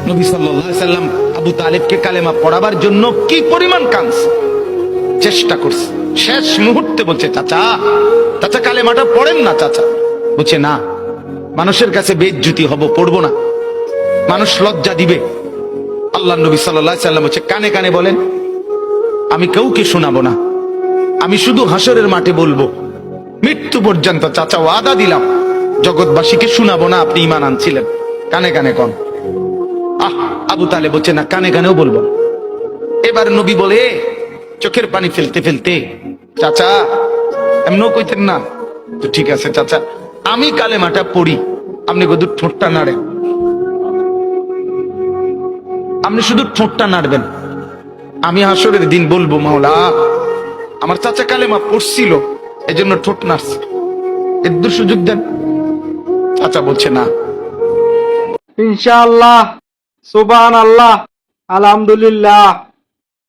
নবী সাল্লাল্লাহু আলাইহি সাল্লাম আবু তালেবকে কালেমা পড়াবার জন্য কি পরিমাণ কাঁদছে, চেষ্টা করছে। শেষ মুহূর্তে বলছে, চাচা চাচা কালেমাটা পড়েন না চাচা। বলছে না, মানুষের কাছে বেইজ্জতি হব, পড়বো না, মানুষ লজ্জা দিবে। আল্লাহ নবী সাল্লাল্লাহু আলাইহি সাল্লাম বলছে, কানে কানে বলেন, আমি কাউকে শোনাবো না, আমি শুধু হাসরের মাঠে বলবো, মৃত্যু পর্যন্ত চাচা ওয়াদা দিলাম জগৎবাসীকে শোনাবো না আপনি ঈমান আনছিলেন, কানে কানে কন। আবু তালেব বলছে না, কানে কানেও বলবো। এবার নবী বলে চোখের পানি ফেলতে ফেলতে, চাচা এমনও কইতেন না তো, ঠিক আছে চাচা, আমি কালেমাটা পড়ি, আপনি শুধু ঠোঁটটা নাড়েন, আপনি শুধু ঠোঁটটা নাড়বেন, আমি হাসরের দিন বলবো, মাওলা আমার চাচা কালেমা পড়ছিল এজন্য ঠোঁট নাড়ছে, এর সুযোগ দেন। চাচা বলছে না। ইনশাআল্লাহ, সুবহানাল্লাহ, আলহামদুলিল্লাহ।